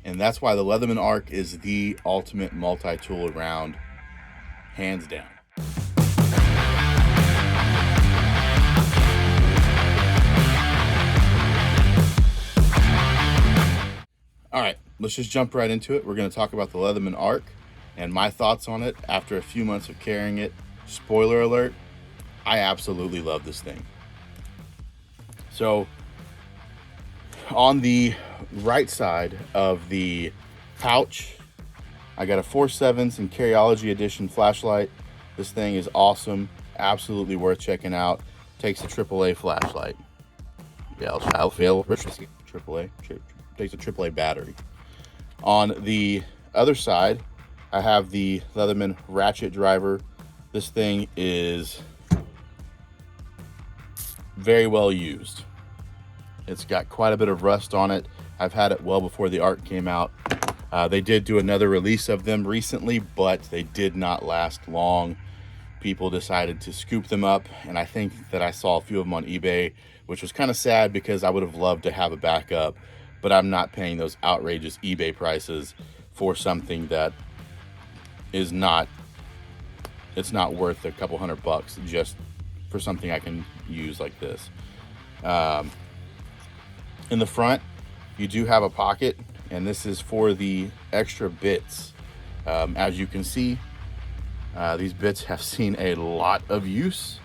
And that's why the Leatherman Arc is the ultimate multi-tool around, hands down. All right, let's just jump right into it. We're going to talk about the Leatherman Arc and my thoughts on it after a few months of carrying it. Spoiler alert, I absolutely love this thing. So on the right side of the pouch, I got a 4/7 and Carryology edition flashlight. This thing is awesome, absolutely worth checking out. Takes a AAA flashlight. Yeah, I'll fail. AAA. Takes a AAA battery. On the other side, I have the Leatherman ratchet driver. This thing is very well used. It's got quite a bit of rust on it. I've had it well before the Arc came out. They did do another release of them recently, but they did not last long. People decided to scoop them up, and I think that I saw a few of them on eBay, which was kind of sad because I would have loved to have a backup, but I'm not paying those outrageous eBay prices for something that is not, it's not worth a couple $100 just for something I can use like this. In the front, you do have a pocket, and this is for the extra bits. As you can see, these bits have seen a lot of use.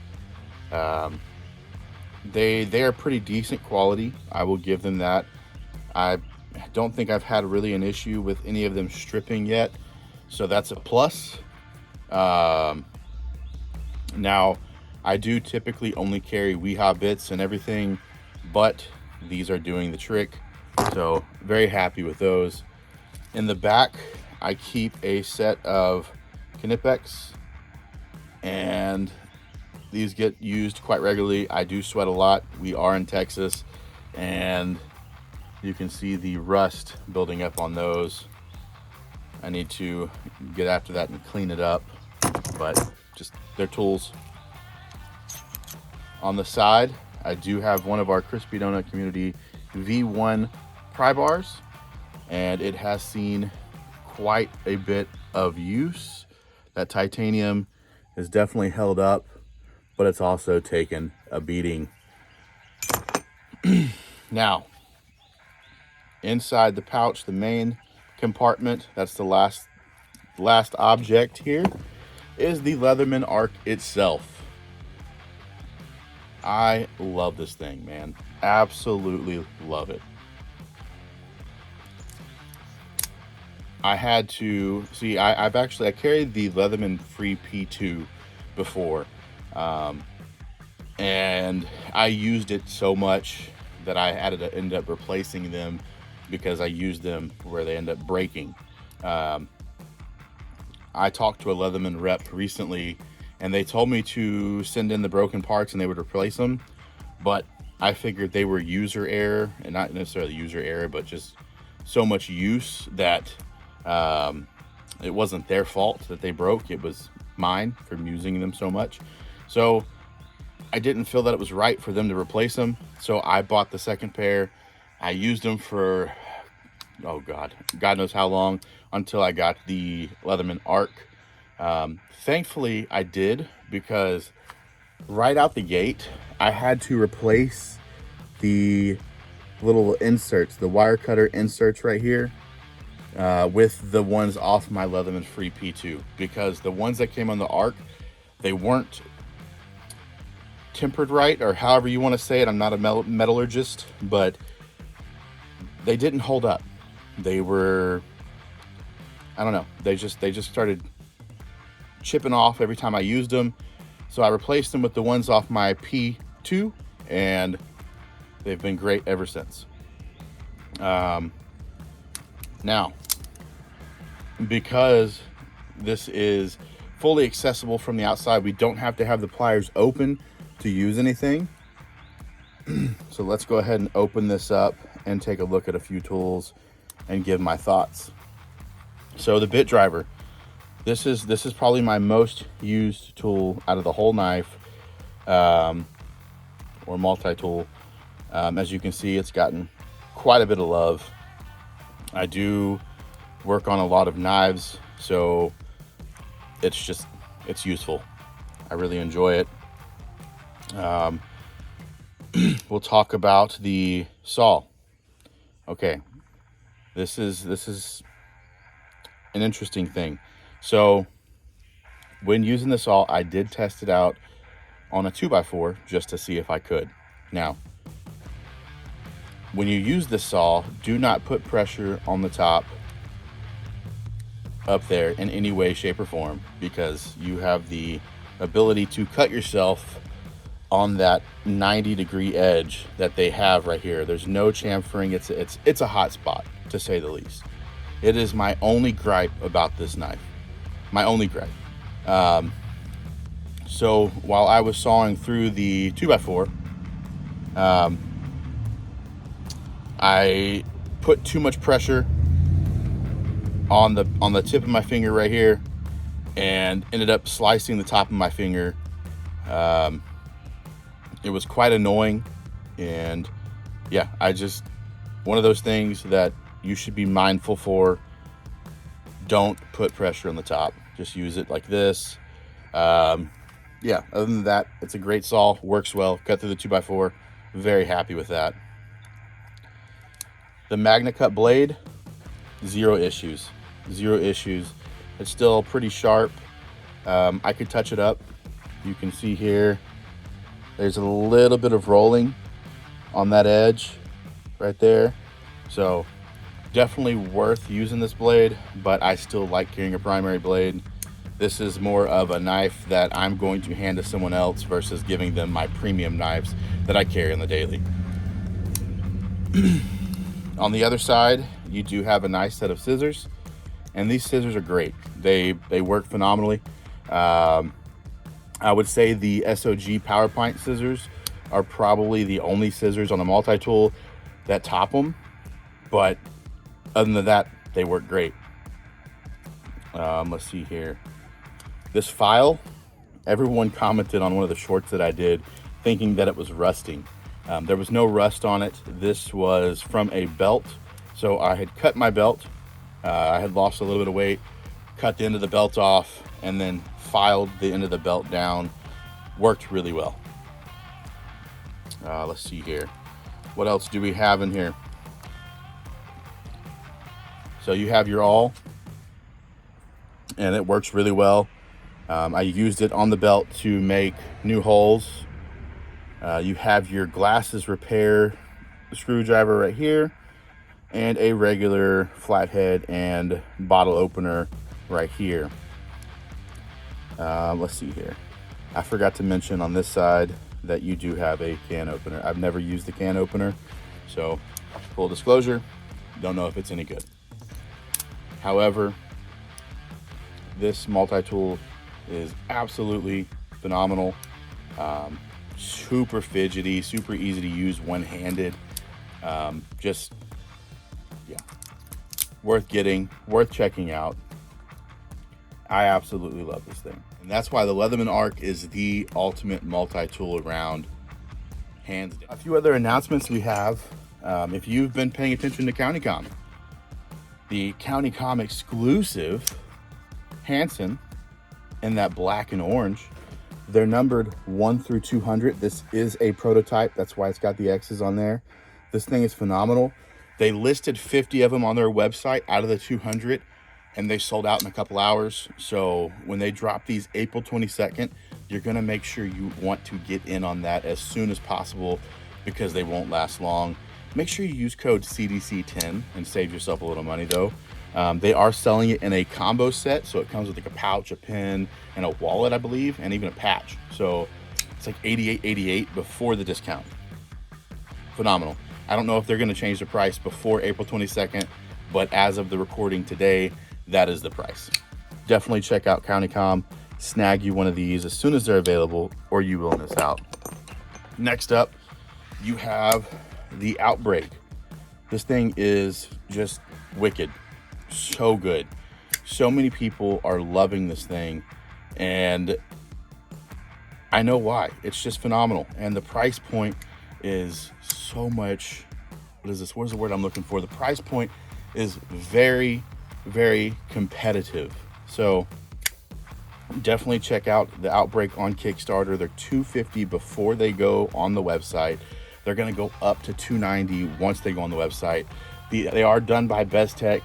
They are pretty decent quality. I will give them that. I don't think I've had really an issue with any of them stripping yet, so that's a plus. Now, I do typically only carry Weehaw bits and everything, but these are doing the trick, so very happy with those. In the back, I keep a set of Knipex, and these get used quite regularly. I do sweat a lot. We are in Texas, and you can see the rust building up on those. I need to get after that and clean it up, but just they're tools. On the side, I do have one of our Crispy Donut Community V1 pry bars, and it has seen quite a bit of use. That titanium is definitely held up, but it's also taken a beating. Now, inside the pouch, the main compartment, that's the last object here, is the Leatherman Arc itself. I love this thing, man. Absolutely love it. I had to see, I carried the Leatherman Free P2 before, and I used it so much that I had to end up replacing them because I used them where they end up breaking. I talked to a Leatherman rep recently, and they told me to send in the broken parts and they would replace them, but I figured they were user error, and not necessarily user error, but just so much use that it wasn't their fault that they broke. It was mine for using them so much. So I didn't feel that it was right for them to replace them, so I bought the second pair. I used them for, oh God knows how long, until I got the Leatherman Arc. Thankfully I did, because right out the gate I had to replace the little inserts, the wire cutter inserts right here, with the ones off my Leatherman Free P2, because the ones that came on the Arc, they weren't tempered right, or however you want to say it. I'm not a metallurgist, but they didn't hold up. They were, I don't know, they just started chipping off every time I used them. So I replaced them with the ones off my P2, and they've been great ever since. Now, because this is fully accessible from the outside, we don't have to have the pliers open to use anything. So let's go ahead and open this up and take a look at a few tools and give my thoughts. So the bit driver, this is probably my most used tool out of the whole knife, or multi-tool. As you can see, it's gotten quite a bit of love. I do work on a lot of knives, so it's useful. I really enjoy it. We'll talk about the saw. Okay, this is an interesting thing. So when using the saw, I did test it out on a 2x4 just to see if I could. Now, when you use the saw, do not put pressure on the top up there in any way, shape, or form, because you have the ability to cut yourself on that 90-degree edge that they have right here. There's no chamfering. It's a hot spot, to say the least. It is my only gripe about this knife. My only gripe. So while I was sawing through the 2x4, I put too much pressure on the tip of my finger right here, and ended up slicing the top of my finger. It was quite annoying, and yeah, one of those things that you should be mindful for. Don't put pressure on the top. Just use it like this. Yeah, other than that, it's a great saw, works well, cut through the 2x4. Very happy with that. The Magna Cut blade, zero issues. It's still pretty sharp. I could touch it up. You can see here, there's a little bit of rolling on that edge right there. So definitely worth using this blade, but I still like carrying a primary blade. This is more of a knife that I'm going to hand to someone else versus giving them my premium knives that I carry on the daily. On the other side, you do have a nice set of scissors, and these scissors are great. They work phenomenally. I would say the SOG Power Pint scissors are probably the only scissors on the multi-tool that top them, but other than that, they work great. Let's see here. This file, everyone commented on one of the shorts that I did thinking that it was rusting. There was no rust on it. This was from a belt. So I had cut my belt. I had lost a little bit of weight, cut the end of the belt off, and then filed the end of the belt down. Worked really well. Let's see here. What else do we have in here? So you have your awl, and it works really well. I used it on the belt to make new holes. You have your glasses repair screwdriver right here, and a regular flathead and bottle opener right here. Let's see here. I forgot to mention on this side that you do have a can opener. I've never used the can opener, so full disclosure, don't know if it's any good. However, this multi-tool is absolutely phenomenal. Super fidgety, super easy to use one-handed. Just, yeah, worth getting, worth checking out. I absolutely love this thing. And that's why the Leatherman Arc is the ultimate multi-tool around, hands down. A few other announcements we have. If you've been paying attention to CountyCom, the CountyCom exclusive Hansen in that black and orange, they're numbered 1 through 200. This is a prototype. That's why it's got the X's on there. This thing is phenomenal. They listed 50 of them on their website out of the 200, and they sold out in a couple hours. So when they drop these April 22nd, you're going to make sure you want to get in on that as soon as possible, because they won't last long. Make sure you use code CDC10 and save yourself a little money though. They are selling it in a combo set, so it comes with like a pouch, a pen, and a wallet, I believe, and even a patch. So it's like $88.88 before the discount. Phenomenal. I don't know if they're going to change the price before April 22nd, but as of the recording today, that is the price. Definitely check out CountyCom. Snag you one of these as soon as they're available, or you will miss out. Next up, you have the Outbreak. This thing is just wicked. So good. So many people are loving this thing, and I know why. It's just phenomenal, and the price point is so much. What is this? Where's the word I'm looking for? The price point is very, very competitive. So definitely check out the Outbreak on Kickstarter. They're $250 before they go on the website. They're going to go up to $290 once they go on the website. They are done by Bestech.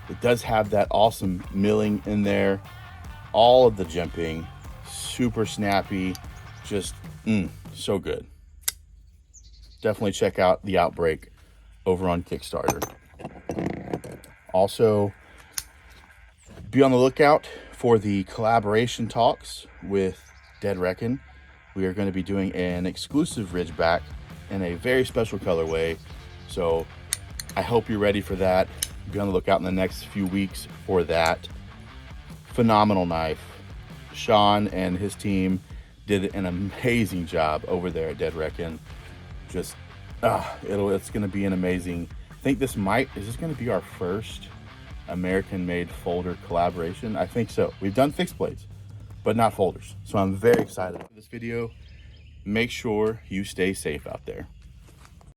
It does have that awesome milling in there. All of the jimping, super snappy, just so good. Definitely check out the Outbreak over on Kickstarter. Also, be on the lookout for the collaboration talks with Dead Reckon. We are going to be doing an exclusive Ridgeback in a very special colorway. So I hope you're ready for that. Be on the lookout in the next few weeks for that. Phenomenal knife. Sean and his team did an amazing job over there at Dead Reckon. Just, it's going to be an amazing. I think is this going to be our first American-made folder collaboration? I think so. We've done fixed blades, but not folders. So I'm very excited for this video. Make sure you stay safe out there.